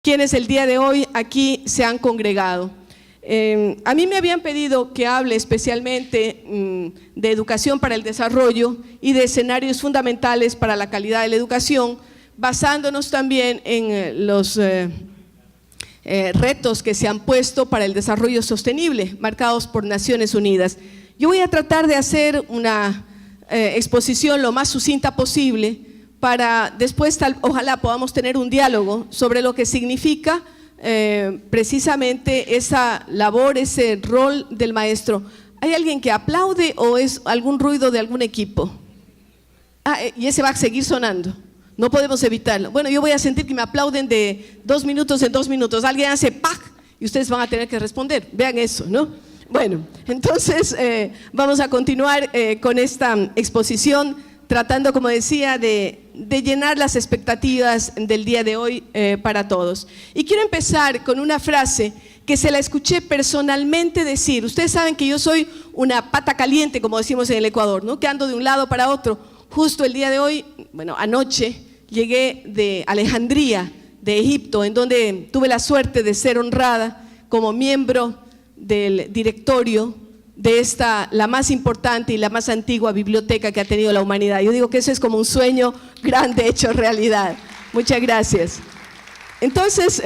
quienes el día de hoy aquí se han congregado. A mí me habían pedido que hable especialmente de educación para el desarrollo y de escenarios fundamentales para la calidad de la educación, basándonos también en los retos que se han puesto para el desarrollo sostenible, marcados por Naciones Unidas. Yo voy a tratar de hacer una exposición lo más sucinta posible para después ojalá podamos tener un diálogo sobre lo que significa precisamente esa labor, ese rol del maestro. ¿Hay alguien que aplaude o es algún ruido de algún equipo? Y ese va a seguir sonando, no podemos evitarlo. Bueno, yo voy a sentir que me aplauden de 2 minutos en 2 minutos. Alguien hace ¡pac! Y ustedes van a tener que responder, vean eso, ¿no? Bueno, entonces vamos a continuar con esta exposición, tratando, como decía, de llenar las expectativas del día de hoy para todos. Y quiero empezar con una frase que se la escuché personalmente decir. Ustedes saben que yo soy una pata caliente, como decimos en el Ecuador, ¿no? Que ando de un lado para otro. Justo el día de hoy, bueno, anoche, llegué de Alejandría, de Egipto, en donde tuve la suerte de ser honrada como miembro del directorio de la más importante y la más antigua biblioteca que ha tenido la humanidad. Yo digo que eso es como un sueño grande hecho realidad. Muchas gracias. Entonces,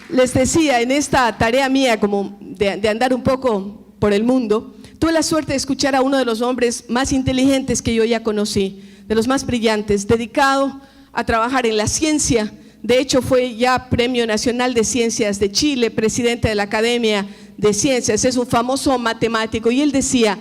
les decía, en esta tarea mía como de andar un poco por el mundo, tuve la suerte de escuchar a uno de los hombres más inteligentes que yo ya conocí, de los más brillantes, dedicado a trabajar en la ciencia. De hecho, fue ya Premio Nacional de Ciencias de Chile, presidente de la Academia de Ciencias, es un famoso matemático, y él decía: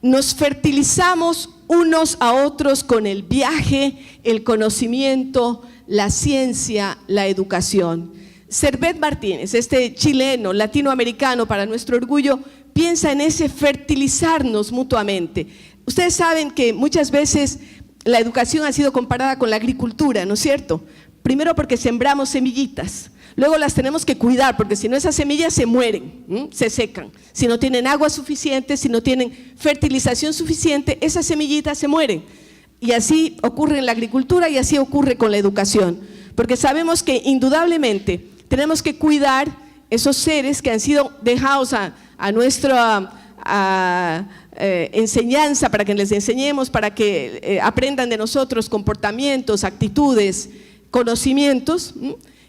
nos fertilizamos unos a otros con el viaje, el conocimiento, la ciencia, la educación. Servet Martínez, este chileno, latinoamericano para nuestro orgullo, piensa en ese fertilizarnos mutuamente. Ustedes saben que muchas veces la educación ha sido comparada con la agricultura, ¿no es cierto? Primero porque sembramos semillitas, luego las tenemos que cuidar, porque si no esas semillas se mueren, se secan. Si no tienen agua suficiente, si no tienen fertilización suficiente, esas semillitas se mueren. Y así ocurre en la agricultura y así ocurre con la educación. Porque sabemos que indudablemente tenemos que cuidar esos seres que han sido dejados a nuestra enseñanza, para que les enseñemos, para que aprendan de nosotros comportamientos, actitudes, conocimientos.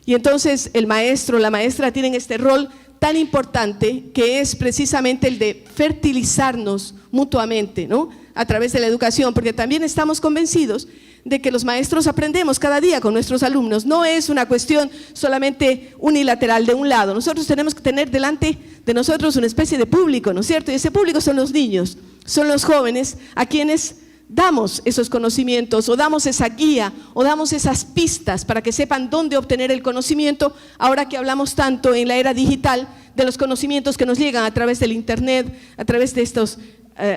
Y entonces el maestro, la maestra tienen este rol tan importante, que es precisamente el de fertilizarnos mutuamente, ¿no? A través de la educación, porque también estamos convencidos de que los maestros aprendemos cada día con nuestros alumnos. No es una cuestión solamente unilateral de un lado. Nosotros tenemos que tener delante de nosotros una especie de público, ¿no es cierto? Y ese público son los niños, son los jóvenes a quienes damos esos conocimientos, o damos esa guía, o damos esas pistas para que sepan dónde obtener el conocimiento, ahora que hablamos tanto en la era digital de los conocimientos que nos llegan a través del internet, a través de estos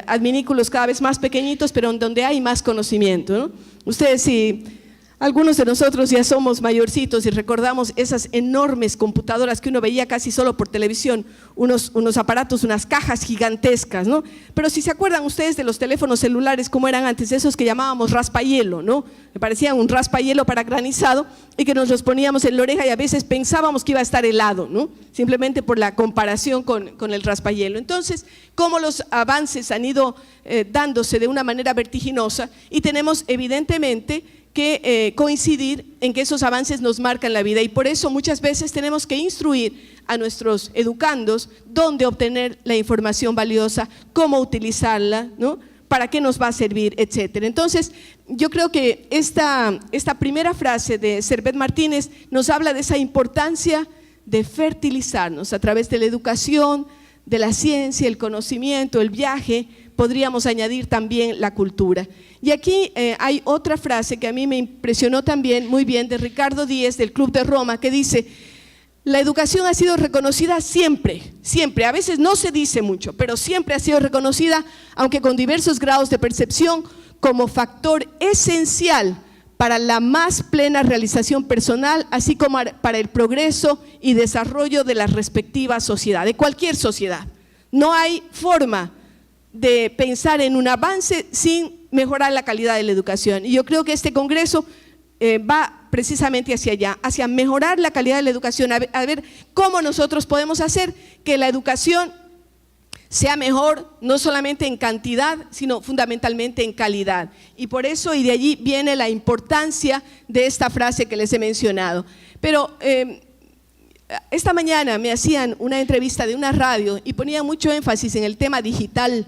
adminículos cada vez más pequeñitos, pero en donde hay más conocimiento, ¿no? Ustedes, si algunos de nosotros ya somos mayorcitos y recordamos esas enormes computadoras que uno veía casi solo por televisión, unos aparatos, unas cajas gigantescas, ¿no? Pero si se acuerdan ustedes de los teléfonos celulares como eran antes, esos que llamábamos raspahielo, ¿no? Me parecían un raspahielo para granizado y que nos los poníamos en la oreja y a veces pensábamos que iba a estar helado, ¿no? Simplemente por la comparación con el raspahielo. Entonces, cómo los avances han ido dándose de una manera vertiginosa, y tenemos evidentemente que coincidir en que esos avances nos marcan la vida, y por eso muchas veces tenemos que instruir a nuestros educandos dónde obtener la información valiosa, cómo utilizarla, ¿no? Para qué nos va a servir, etcétera. Entonces, yo creo que esta primera frase de Servet Martínez nos habla de esa importancia de fertilizarnos a través de la educación, de la ciencia, el conocimiento, el viaje. Podríamos añadir también la cultura. Y aquí hay otra frase que a mí me impresionó también muy bien, de Ricardo Díez, del Club de Roma, que dice: la educación ha sido reconocida siempre, siempre, a veces no se dice mucho, pero siempre ha sido reconocida, aunque con diversos grados de percepción, como factor esencial para la más plena realización personal, así como para el progreso y desarrollo de la respectiva sociedad, de cualquier sociedad. No hay forma de pensar en un avance sin mejorar la calidad de la educación. Y yo creo que este congreso va precisamente hacia allá, hacia mejorar la calidad de la educación, a ver cómo nosotros podemos hacer que la educación sea mejor, no solamente en cantidad, sino fundamentalmente en calidad. Y por eso, y de allí viene la importancia de esta frase que les he mencionado. Pero esta mañana me hacían una entrevista de una radio y ponían mucho énfasis en el tema digital,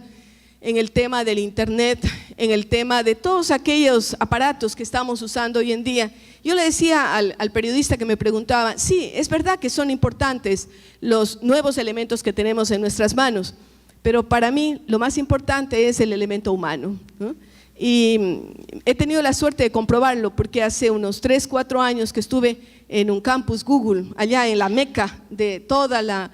en el tema del internet, en el tema de todos aquellos aparatos que estamos usando hoy en día. Yo le decía al periodista que me preguntaba, sí, es verdad que son importantes los nuevos elementos que tenemos en nuestras manos, pero para mí lo más importante es el elemento humano, ¿no? Y he tenido la suerte de comprobarlo porque hace unos 3, 4 años que estuve en un campus Google, allá en la meca de toda la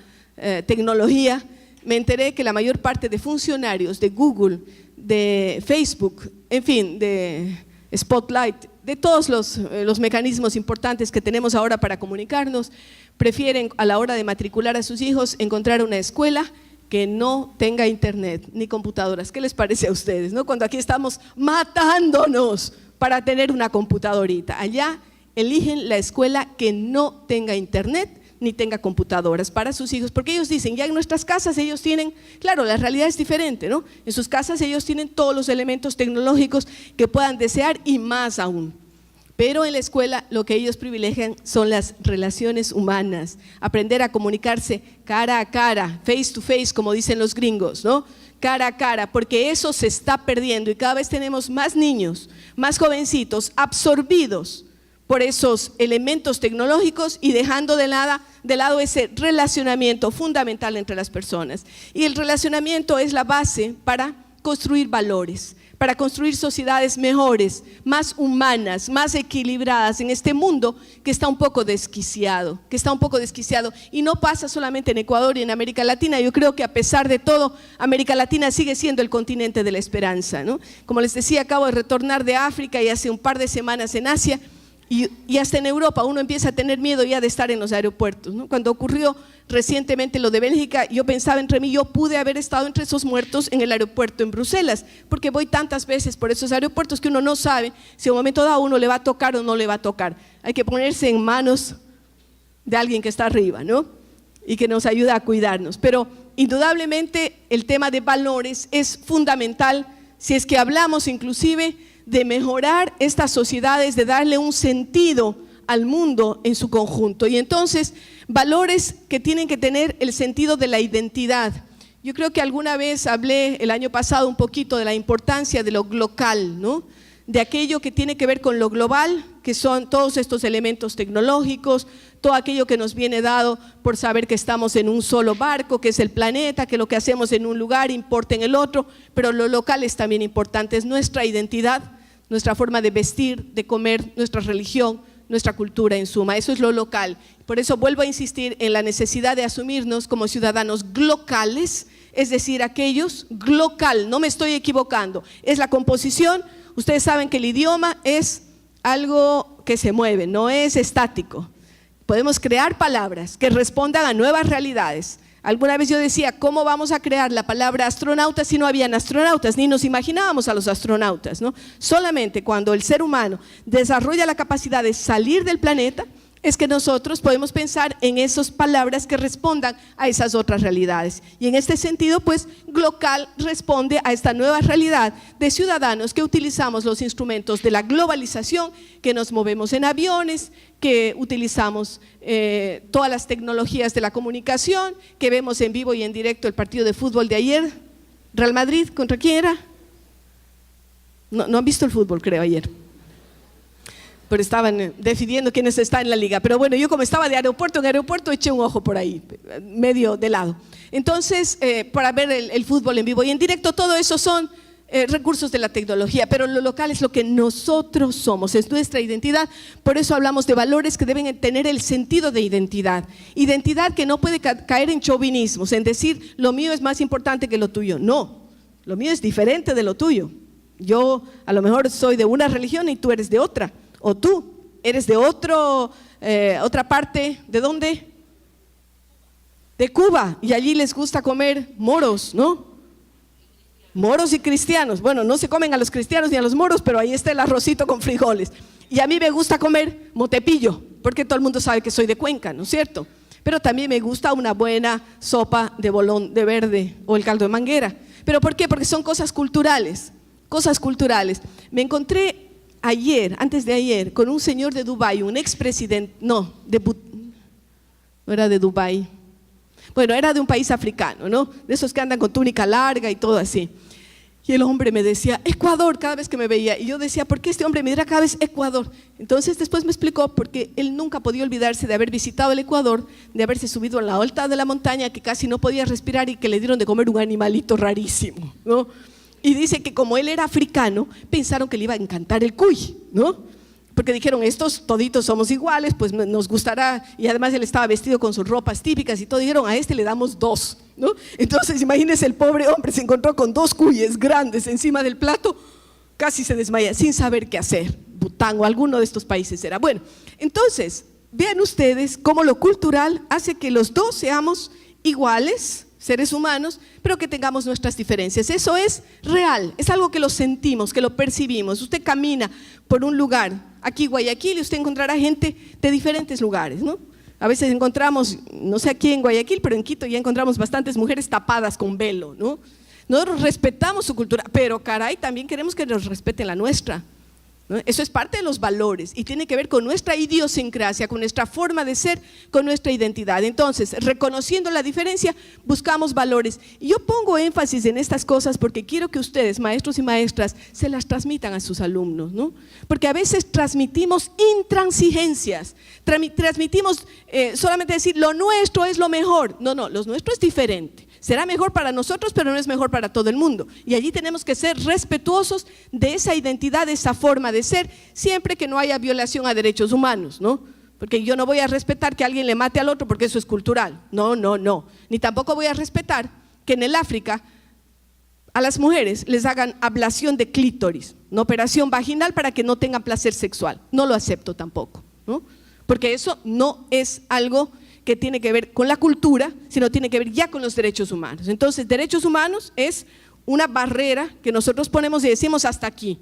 tecnología, me enteré que la mayor parte de funcionarios de Google, de Facebook, en fin, de Spotlight, de todos los mecanismos importantes que tenemos ahora para comunicarnos, prefieren a la hora de matricular a sus hijos encontrar una escuela que no tenga internet ni computadoras. ¿Qué les parece a ustedes, no? Cuando aquí estamos matándonos para tener una computadorita, allá eligen la escuela que no tenga internet ni tenga computadoras para sus hijos, porque ellos dicen, ya en nuestras casas ellos tienen, claro, la realidad es diferente, ¿no? En sus casas ellos tienen todos los elementos tecnológicos que puedan desear y más aún. Pero en la escuela lo que ellos privilegian son las relaciones humanas, aprender a comunicarse cara a cara, face to face, como dicen los gringos, ¿no? Cara a cara, porque eso se está perdiendo y cada vez tenemos más niños, más jovencitos absorbidos por esos elementos tecnológicos y dejando de lado ese relacionamiento fundamental entre las personas. Y el relacionamiento es la base para construir valores, para construir sociedades mejores, más humanas, más equilibradas en este mundo que está un poco desquiciado, y no pasa solamente en Ecuador y en América Latina. Yo creo que a pesar de todo, América Latina sigue siendo el continente de la esperanza, ¿no? Como les decía, acabo de retornar de África y hace un par de semanas en Asia, y hasta en Europa uno empieza a tener miedo ya de estar en los aeropuertos, ¿no? Cuando ocurrió recientemente lo de Bélgica, yo pensaba entre mí, yo pude haber estado entre esos muertos en el aeropuerto en Bruselas, porque voy tantas veces por esos aeropuertos que uno no sabe si a un momento dado uno le va a tocar o no le va a tocar. Hay que ponerse en manos de alguien que está arriba, ¿no? Y que nos ayuda a cuidarnos. Pero indudablemente el tema de valores es fundamental si es que hablamos inclusive de mejorar estas sociedades, de darle un sentido al mundo en su conjunto. Y entonces, valores que tienen que tener el sentido de la identidad. Yo creo que alguna vez hablé el año pasado un poquito de la importancia de lo local, ¿no? De aquello que tiene que ver con lo global, que son todos estos elementos tecnológicos, todo aquello que nos viene dado por saber que estamos en un solo barco, que es el planeta, que lo que hacemos en un lugar importa en el otro, pero lo local es también importante, es nuestra identidad, nuestra forma de vestir, de comer, nuestra religión, nuestra cultura en suma, eso es lo local. Por eso vuelvo a insistir en la necesidad de asumirnos como ciudadanos glocales, es decir, aquellos, glocal, no me estoy equivocando, es la composición. Ustedes saben que el idioma es algo que se mueve, no es estático. Podemos crear palabras que respondan a nuevas realidades. Alguna vez yo decía, ¿cómo vamos a crear la palabra astronauta si no habían astronautas? Ni nos imaginábamos a los astronautas, ¿no? Solamente cuando el ser humano desarrolla la capacidad de salir del planeta, es que nosotros podemos pensar en esas palabras que respondan a esas otras realidades. Y en este sentido, pues, Glocal responde a esta nueva realidad de ciudadanos que utilizamos los instrumentos de la globalización, que nos movemos en aviones, que utilizamos todas las tecnologías de la comunicación, que vemos en vivo y en directo el partido de fútbol de ayer. Real Madrid, ¿contra quién era? No han visto el fútbol, creo, ayer. Pero estaban decidiendo quiénes están en la liga. Pero bueno, yo como estaba de aeropuerto en aeropuerto, eché un ojo por ahí, medio de lado. Entonces, para ver el fútbol en vivo y en directo, todo eso son recursos de la tecnología, pero lo local es lo que nosotros somos, es nuestra identidad. Por eso hablamos de valores que deben tener el sentido de identidad. Identidad que no puede caer en chauvinismos, en decir, lo mío es más importante que lo tuyo. No, lo mío es diferente de lo tuyo. Yo a lo mejor soy de una religión y tú eres de otra. O tú eres de otra parte, ¿de dónde? De Cuba, y allí les gusta comer moros, ¿no? Moros y cristianos. Bueno, no se comen a los cristianos ni a los moros, pero ahí está el arrocito con frijoles. Y a mí me gusta comer motepillo, porque todo el mundo sabe que soy de Cuenca, ¿no es cierto? Pero también me gusta una buena sopa de bolón de verde o el caldo de manguera. ¿Pero por qué? Porque son cosas culturales, cosas culturales. Me encontré antes de ayer, con un señor de Dubái, un expresidente, no era de Dubái, bueno, era de un país africano, ¿no? De esos que andan con túnica larga y todo así. Y el hombre me decía, Ecuador, cada vez que me veía. Y yo decía, ¿por qué este hombre me dirá cada vez Ecuador? Entonces después me explicó, porque él nunca podía olvidarse de haber visitado el Ecuador, de haberse subido en la alta de la montaña, que casi no podía respirar y que le dieron de comer un animalito rarísimo, ¿no? Y dice que como él era africano, pensaron que le iba a encantar el cuy, ¿no? Porque dijeron, estos toditos somos iguales, pues nos gustará. Y además él estaba vestido con sus ropas típicas y todo. Dijeron, a este le damos 2, ¿no? Entonces imagínense, el pobre hombre se encontró con 2 cuyes grandes encima del plato, casi se desmaya, sin saber qué hacer. Bután o alguno de estos países era. Bueno, entonces, vean ustedes cómo lo cultural hace que los dos seamos iguales, seres humanos, pero que tengamos nuestras diferencias. Eso es real, es algo que lo sentimos, que lo percibimos. Usted camina por un lugar, aquí Guayaquil, y usted encontrará gente de diferentes lugares, ¿no? A veces encontramos, no sé aquí en Guayaquil, pero en Quito ya encontramos bastantes mujeres tapadas con velo, ¿no? Nosotros respetamos su cultura, pero caray, también queremos que nos respeten la nuestra, ¿no? Eso es parte de los valores y tiene que ver con nuestra idiosincrasia, con nuestra forma de ser, con nuestra identidad. Entonces, reconociendo la diferencia, buscamos valores. Y yo pongo énfasis en estas cosas porque quiero que ustedes, maestros y maestras, se las transmitan a sus alumnos, ¿no? Porque a veces transmitimos intransigencias, transmitimos solamente decir lo nuestro es lo mejor. No, lo nuestro es diferente. Será mejor para nosotros, pero no es mejor para todo el mundo. Y allí tenemos que ser respetuosos de esa identidad, de esa forma de ser, siempre que no haya violación a derechos humanos, ¿no? Porque yo no voy a respetar que alguien le mate al otro porque eso es cultural. No. Ni tampoco voy a respetar que en el África a las mujeres les hagan ablación de clítoris, una operación vaginal para que no tengan placer sexual. No lo acepto tampoco, ¿no? Porque eso no es algo que tiene que ver con la cultura, sino tiene que ver ya con los derechos humanos. Entonces, derechos humanos es una barrera que nosotros ponemos y decimos hasta aquí,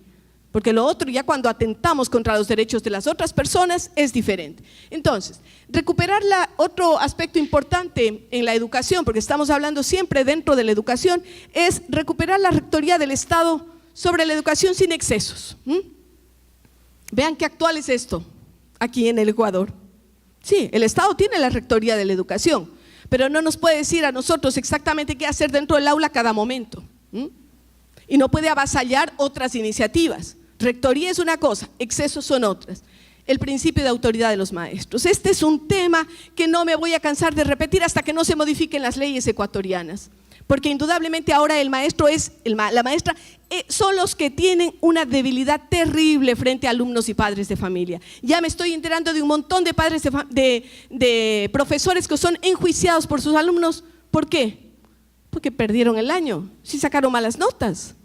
porque lo otro ya cuando atentamos contra los derechos de las otras personas es diferente. Entonces, recuperar otro aspecto importante en la educación, porque estamos hablando siempre dentro de la educación, es recuperar la rectoría del Estado sobre la educación sin excesos. Vean qué actual es esto aquí en el Ecuador. Sí, el Estado tiene la rectoría de la educación, pero no nos puede decir a nosotros exactamente qué hacer dentro del aula cada momento. Y no puede avasallar otras iniciativas. Rectoría es una cosa, excesos son otras. El principio de autoridad de los maestros. Este es un tema que no me voy a cansar de repetir hasta que no se modifiquen las leyes ecuatorianas. Porque indudablemente ahora el maestro la maestra son los que tienen una debilidad terrible frente a alumnos y padres de familia. Ya me estoy enterando de un montón de padres de profesores que son enjuiciados por sus alumnos. ¿Por qué? Porque perdieron el año, si sacaron malas notas.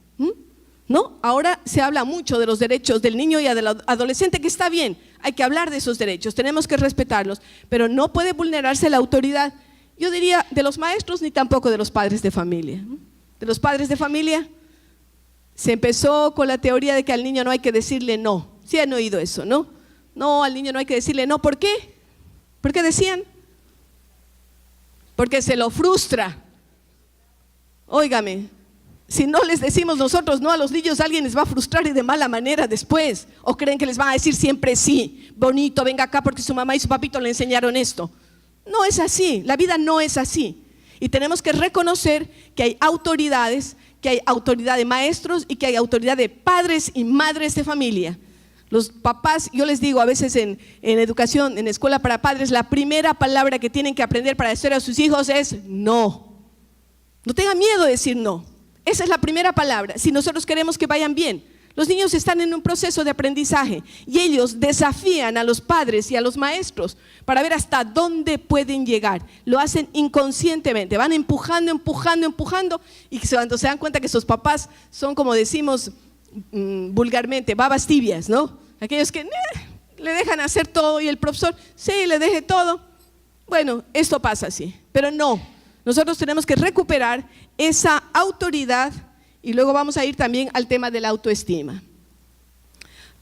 ¿No? Ahora se habla mucho de los derechos del niño y del adolescente, que está bien, hay que hablar de esos derechos, tenemos que respetarlos, pero no puede vulnerarse la autoridad. Yo diría de los maestros ni tampoco de los padres de familia. De los padres de familia se empezó con la teoría de que al niño no hay que decirle no. Sí han oído eso, ¿no? No, al niño no hay que decirle no. ¿Por qué? ¿Por qué decían? Porque se lo frustra. Óigame, si no les decimos nosotros no a los niños, alguien les va a frustrar y de mala manera después. ¿O creen que les van a decir siempre sí? Bonito, venga acá porque su mamá y su papito le enseñaron esto. No es así, la vida no es así. Y tenemos que reconocer que hay autoridades, que hay autoridad de maestros y que hay autoridad de padres y madres de familia. Los papás, yo les digo a veces en educación, en escuela para padres, la primera palabra que tienen que aprender para decir a sus hijos es no. No tengan miedo de decir no. Esa es la primera palabra, si nosotros queremos que vayan bien. Los niños están en un proceso de aprendizaje y ellos desafían a los padres y a los maestros para ver hasta dónde pueden llegar. Lo hacen inconscientemente, van empujando y cuando se dan cuenta que sus papás son, como decimos vulgarmente, babas tibias, ¿no? Aquellos que le dejan hacer todo y el profesor, sí, le deje todo. Bueno, esto pasa así, pero no. Nosotros tenemos que recuperar esa autoridad y luego vamos a ir también al tema de la autoestima.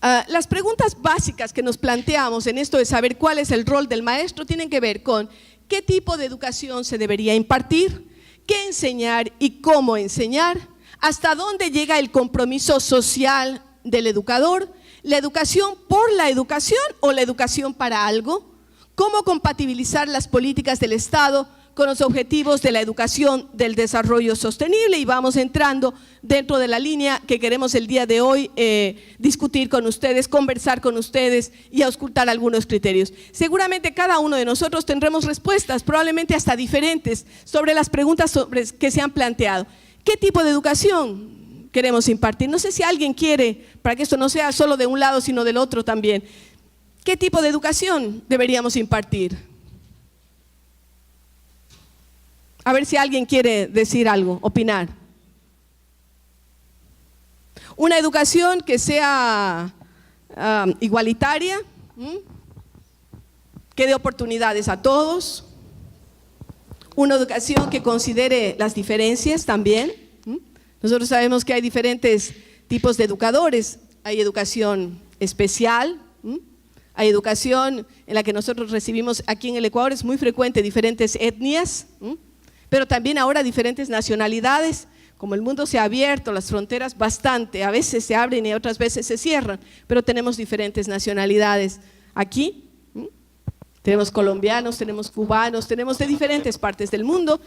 Las preguntas básicas que nos planteamos en esto de saber cuál es el rol del maestro tienen que ver con qué tipo de educación se debería impartir, qué enseñar y cómo enseñar, hasta dónde llega el compromiso social del educador, la educación por la educación o la educación para algo, cómo compatibilizar las políticas del Estado con los objetivos de la educación del desarrollo sostenible, y vamos entrando dentro de la línea que queremos el día de hoy discutir con ustedes, conversar con ustedes y auscultar algunos criterios. Seguramente cada uno de nosotros tendremos respuestas, probablemente hasta diferentes, sobre las preguntas que se han planteado. ¿Qué tipo de educación queremos impartir? No sé si alguien quiere, para que esto no sea solo de un lado sino del otro también, ¿qué tipo de educación deberíamos impartir? A ver si alguien quiere decir algo, opinar. Una educación que sea igualitaria, que dé oportunidades a todos. Una educación que considere las diferencias también. Nosotros sabemos que hay diferentes tipos de educadores. Hay educación especial, hay educación en la que nosotros recibimos aquí en el Ecuador, es muy frecuente diferentes etnias, pero también ahora diferentes nacionalidades. Como el mundo se ha abierto, las fronteras bastante, a veces se abren y otras veces se cierran, pero tenemos diferentes nacionalidades aquí. Tenemos colombianos, tenemos cubanos, tenemos de diferentes partes del mundo.